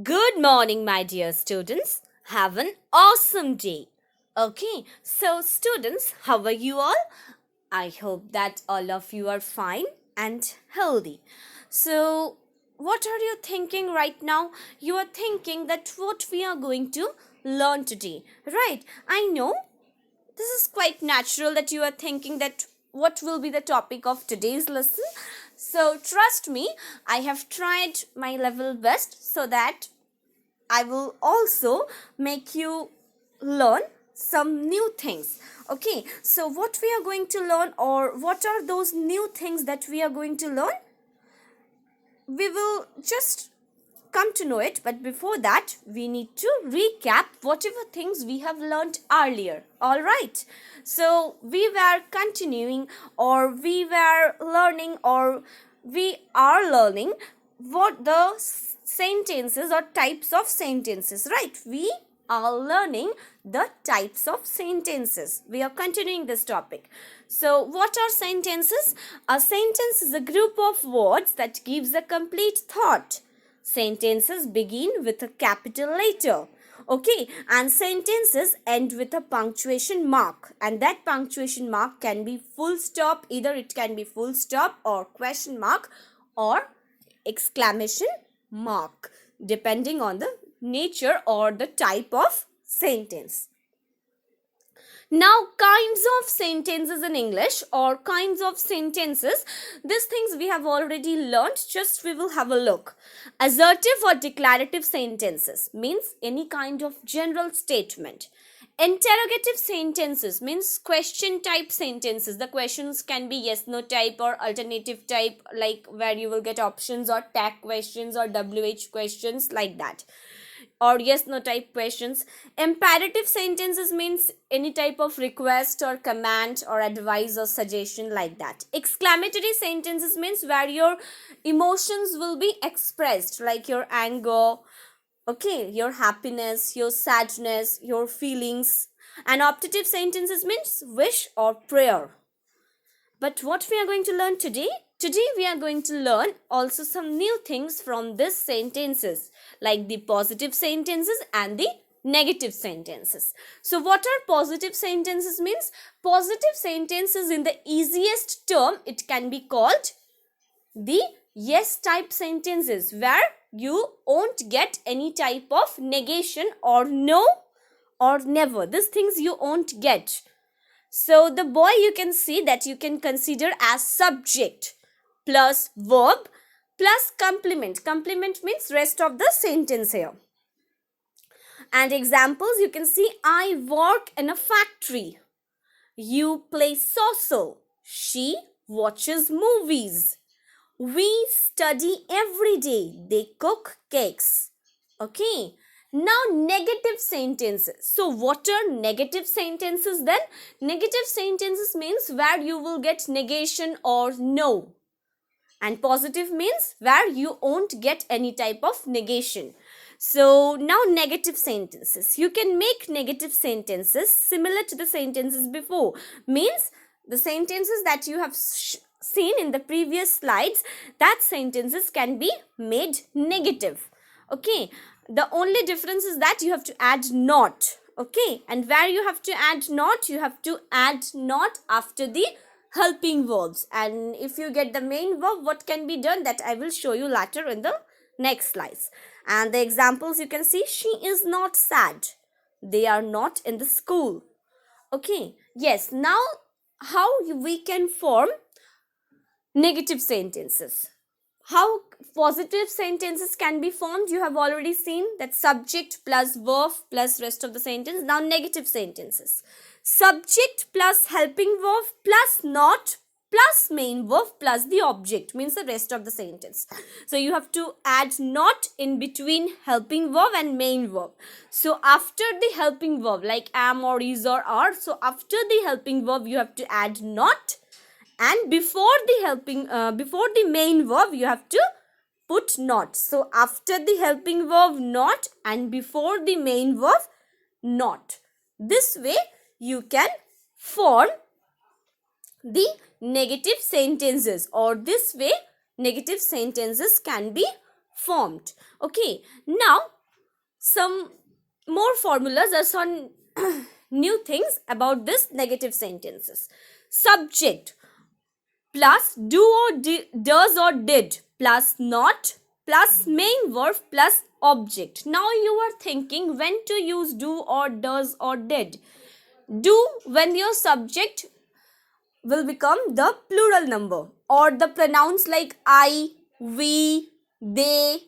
Good morning, my dear students. Have an awesome day. Okay, so students, how are you all? I hope that all of you are fine and healthy. So, what are you thinking right now? You are thinking that what we are going to learn today, right? I know this is quite natural that you are thinking that what will be the topic of today's lesson. So, trust me, I have tried my level best so that I will also make you learn some new things. Okay, so what we are going to learn, or what are those new things that we are going to learn? We will just come to know it, but before that, we need to recap whatever things we have learned earlier. All right, so we were continuing, or we were learning, or we are learning what the sentences or types of sentences, right? We are learning the types of sentences. We are continuing this topic. So, what are sentences? A sentence is a group of words that gives a complete thought. Sentences begin with a capital letter. Okay, and sentences end with a punctuation mark, and that punctuation mark can be full stop, either it can be full stop or question mark or exclamation mark, depending on the nature or the type of sentence. Now, kinds of sentences in English, or kinds of sentences, these things we have already learned, just we will have a look. Assertive or declarative sentences means any kind of general statement. Interrogative sentences means question type sentences. The questions can be yes no type or alternative type, like where you will get options or tag questions or WH questions, like that, or yes no type questions. Imperative sentences means any type of request or command or advice or suggestion, like that. Exclamatory sentences means where your emotions will be expressed, like your anger, okay, your happiness, your sadness, your feelings. And optative sentences means wish or prayer. But what we are going to learn today? Today we are going to learn also some new things from these sentences, like the positive sentences and the negative sentences. So what are positive sentences means? Positive sentences, in the easiest term, it can be called the yes type sentences, where you won't get any type of negation or no or never. These things you won't get. So the boy, you can see that you can consider as subject plus verb plus complement. Complement means rest of the sentence here. And examples, you can see I work in a factory. You play soccer. She watches movies. We study every day. They cook cakes. Okay. Now, negative sentences. So, what are negative sentences then? Negative sentences means where you will get negation or no. And positive means where you won't get any type of negation. So, now negative sentences. You can make negative sentences similar to the sentences before. Means the sentences that you have seen in the previous slides, that sentences can be made negative. Okay, the only difference is that you have to add not. Okay, and where you have to add not, you have to add not after the helping verbs. And if you get the main verb, what can be done, that I will show you later in the next slides. And the examples, you can see she is not sad, they are not in the school. Okay, yes, now how we can form negative sentences. How positive sentences can be formed, you have already seen, that subject plus verb plus rest of the sentence. Now negative sentences. Subject plus helping verb plus not plus main verb plus the object, means the rest of the sentence. So you have to add not in between helping verb and main verb. So after the helping verb, like am or is or are, so after the helping verb you have to add not, and before the main verb you have to put not. So after the helping verb not and before the main verb not. This way you can form the negative sentences, or this way negative sentences can be formed. Okay, now some more formulas or some new things about this negative sentences. Subject plus do or does or did plus not plus main verb plus object. Now you are thinking when to use do or does or did. Do when your subject will become the plural number or the pronouns like I, we, they.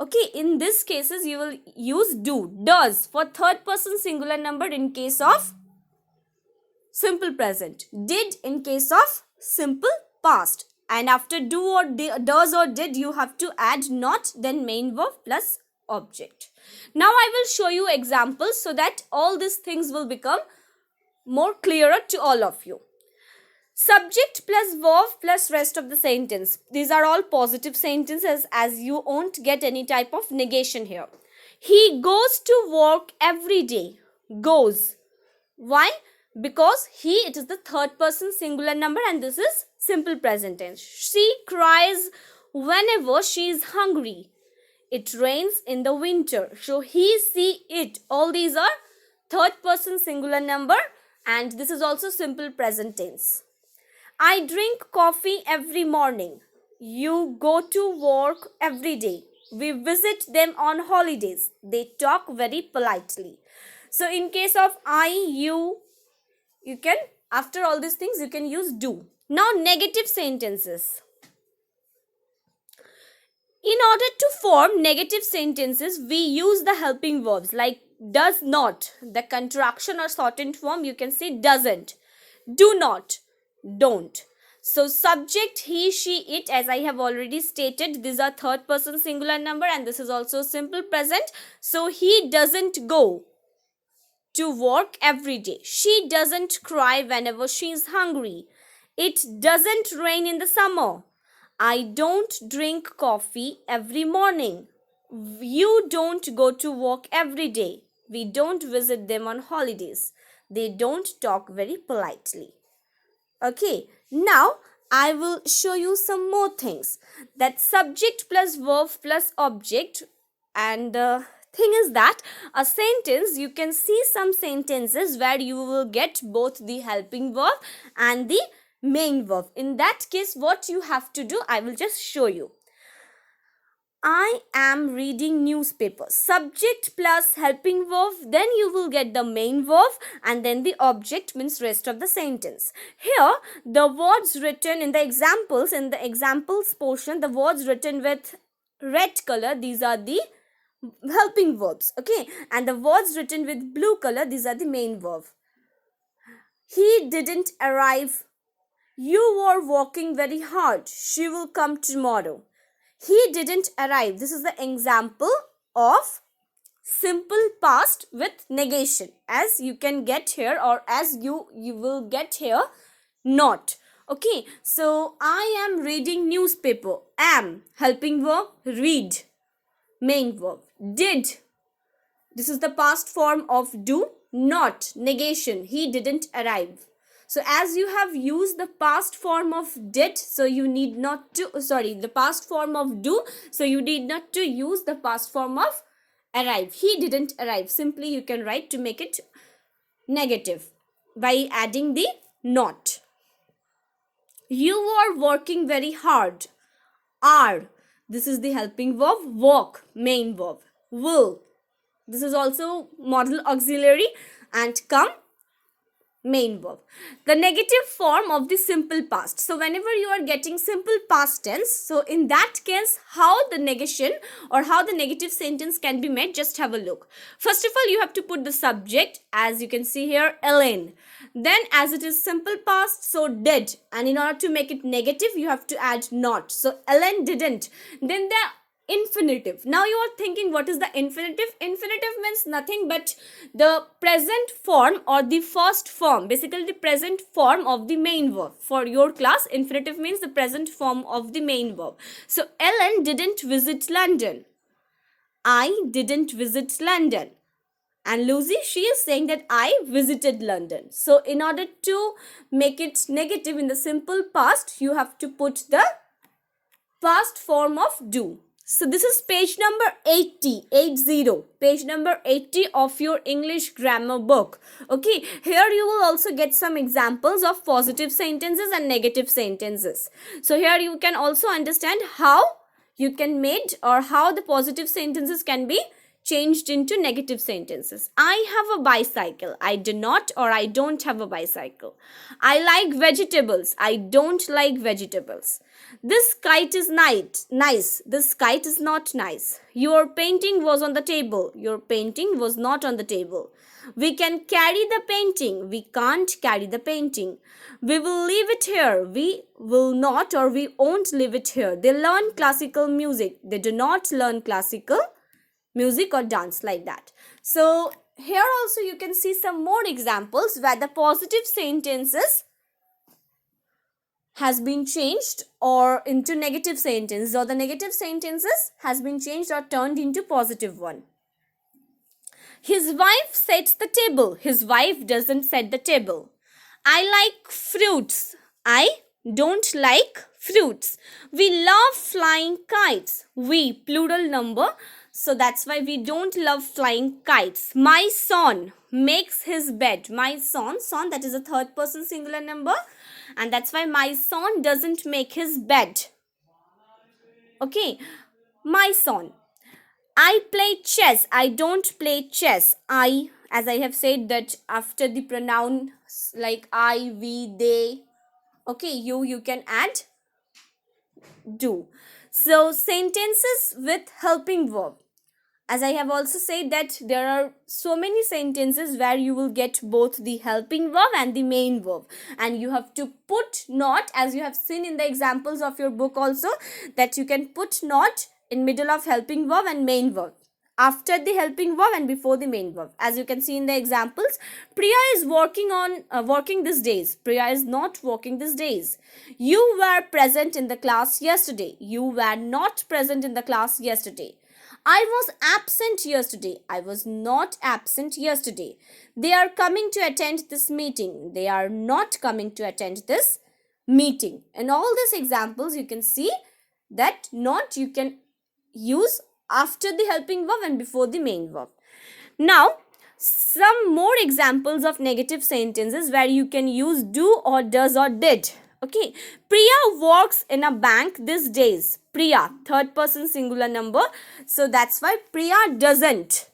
Okay, in this cases you will use do. Does for third person singular number in case of simple present. Did in case of simple past. And after do or does or did, you have to add not, then main verb plus object. Now I will show you examples so that all these things will become more clearer to all of you. Subject plus verb plus rest of the sentence. These are all positive sentences as you won't get any type of negation here. He goes to work every day. Goes. Why? Because he, it is the third person singular number and this is simple present tense. She cries whenever she is hungry. It rains in the winter. So he, she, it. All these are third person singular number and this is also simple present tense. I drink coffee every morning. You go to work every day. We visit them on holidays. They talk very politely. So in case of I, you can, after all these things, you can use do. Now negative sentences. In order to form negative sentences, we use the helping verbs like does not. The contraction or shortened form, you can say doesn't. Do not. Don't. So subject he, she, it, as I have already stated, these are third person singular number and this is also simple present. So he doesn't go to work every day. She doesn't cry whenever she is hungry. It doesn't rain in the summer. I don't drink coffee every morning. You don't go to work every day. We don't visit them on holidays. They don't talk very politely. Okay, now I will show you some more things. That subject plus verb plus object, and the thing is that a sentence, you can see some sentences where you will get both the helping verb and the main verb. In that case, what you have to do, I will just show you. I am reading newspaper. Subject plus helping verb, then you will get the main verb and then the object means rest of the sentence. Here, the words written in the examples portion, the words written with red color, these are the helping verbs. Okay, and the words written with blue color, these are the main verb. He didn't arrive. You were working very hard. She will come tomorrow. He didn't arrive. This is the example of simple past with negation, as you can get here, or as you will get here, not. Okay, so I am reading newspaper. Am, helping verb, read, main verb. Did, this is the past form of do. Not, negation, he didn't arrive. So as you have used the past form of did, so you need not to, the past form of do, so you need not to use the past form of arrive. He didn't arrive. Simply you can write to make it negative by adding the not. You are working very hard. Are, this is the helping verb. Work, main verb. Will, this is also modal auxiliary, and come, main verb. The negative form of the simple past. So whenever you are getting simple past tense, so in that case, how the negation or how the negative sentence can be made, just have a look. First of all, you have to put the subject, as you can see here, Ellen. Then as it is simple past, so did, and in order to make it negative, you have to add not. So Ellen didn't. Then the infinitive. Now you are thinking, what is the infinitive? Infinitive means nothing but the present form or the first form, basically the present form of the main verb. For your class, infinitive means the present form of the main verb. So Ellen didn't visit London. I didn't visit London. And Lucy, she is saying that I visited London. So in order to make it negative in the simple past, you have to put the past form of do. So this is page number 80, page number 80 of your English grammar book. Okay, here you will also get some examples of positive sentences and negative sentences. So here you can also understand how you can make or how the positive sentences can be changed into negative sentences. I have a bicycle. I do not or I don't have a bicycle. I like vegetables. I don't like vegetables. This kite is nice. This kite is not nice. Your painting was on the table. Your painting was not on the table. We can carry the painting. We can't carry the painting. We will leave it here. We will not or we won't leave it here. They learn classical music. They do not learn classical music or dance, like that. So here also you can see some more examples where the positive sentences has been changed or into negative sentences, or the negative sentences has been changed or turned into positive one. His wife sets the table. His wife doesn't set the table. I like fruits. I don't like fruits. We love flying kites. We, plural number. So that's why we don't love flying kites. My son makes his bed. My son, that is a third person singular number. And that's why my son doesn't make his bed. Okay. My son. I play chess. I don't play chess. I, as I have said, that after the pronoun like I, we, they, okay, you can add do. So sentences with helping verb. As I have also said that there are so many sentences where you will get both the helping verb and the main verb. And you have to put not, as you have seen in the examples of your book also, that you can put not in middle of helping verb and main verb. After the helping verb and before the main verb. As you can see in the examples, Priya is working these days. Priya is not working these days. You were present in the class yesterday. You were not present in the class yesterday. I was absent yesterday. I was not absent yesterday. They are coming to attend this meeting. They are not coming to attend this meeting. In all these examples, you can see that not you can use after the helping verb and before the main verb. Now, some more examples of negative sentences where you can use do or does or did. Okay, Priya works in a bank these days. Priya, third person singular number. So that's why Priya doesn't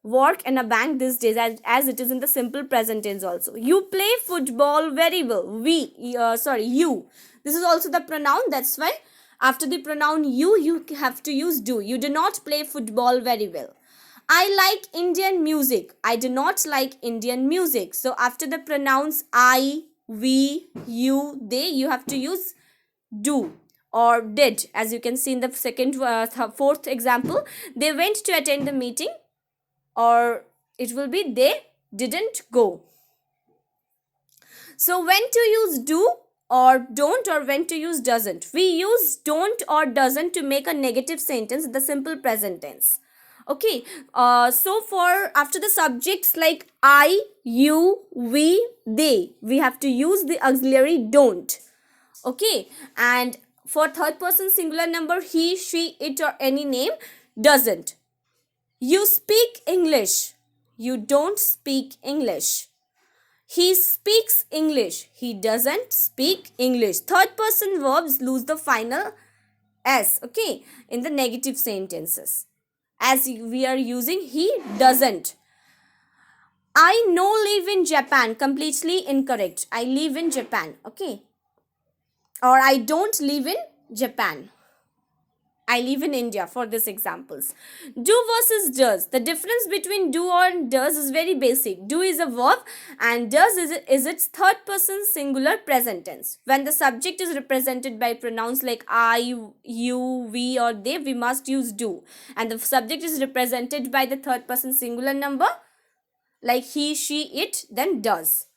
work in a bank these days, as it is in the simple present tense also. You play football very well. You. This is also the pronoun. That's why after the pronoun you have to use do. You do not play football very well. I like Indian music. I do not like Indian music. So after the pronouns I, we, you, they, you have to use do or did. As you can see in the fourth example, they went to attend the meeting, or it will be they didn't go. So when to use do or don't, or when to use doesn't. We use don't or doesn't to make a negative sentence in the simple present tense. Okay, so for after the subjects like I, you, we, they, we have to use the auxiliary don't. Okay, and for third person singular number, he, she, it, or any name, doesn't. You speak English. You don't speak English. He speaks English. He doesn't speak English. Third person verbs lose the final S, okay, in the negative sentences. As we are using he doesn't. I no live in Japan. Completely incorrect. I live in Japan, okay. Or I don't live in Japan. I live in India for these examples. Do versus does. The difference between do and does is very basic. Do is a verb and does is its third person singular present tense. When the subject is represented by pronouns like I, you, we, or they, we must use do. And the subject is represented by the third person singular number like he, she, it, then does.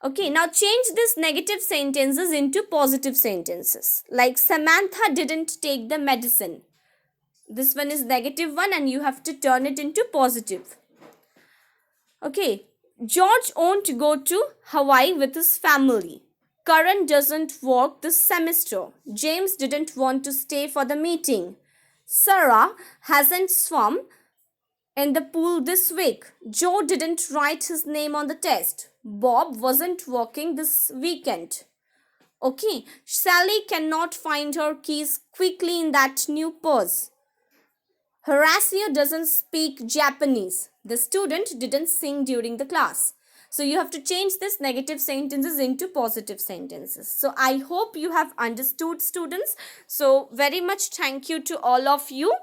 Okay, now change these negative sentences into positive sentences. Like Samantha didn't take the medicine. This one is negative one and you have to turn it into positive. Okay, George won't go to Hawaii with his family. Karan doesn't work this semester. James didn't want to stay for the meeting. Sarah hasn't swum in the pool this week. Joe didn't write his name on the test. Bob wasn't working this weekend. Okay, Sally cannot find her keys quickly in that new purse. Horacio doesn't speak Japanese. The student didn't sing during the class. So you have to change this negative sentences into positive sentences. So I hope you have understood, students. So very much thank you to all of you.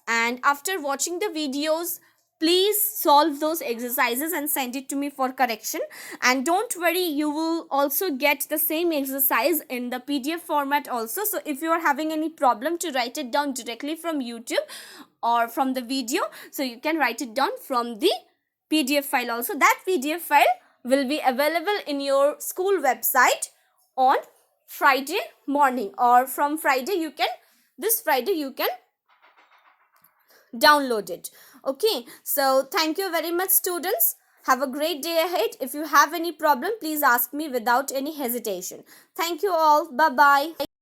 And after watching the videos, please solve those exercises and send it to me for correction. And don't worry, you will also get the same exercise in the PDF format also. So if you are having any problem to write it down directly from YouTube or from the video, so you can write it down from the PDF file also. That PDF file will be available in your school website on Friday morning, or from Friday this Friday you can download it. Okay, so thank you very much, students. Have a great day ahead. If you have any problem, please ask me without any hesitation. Thank you all. Bye bye.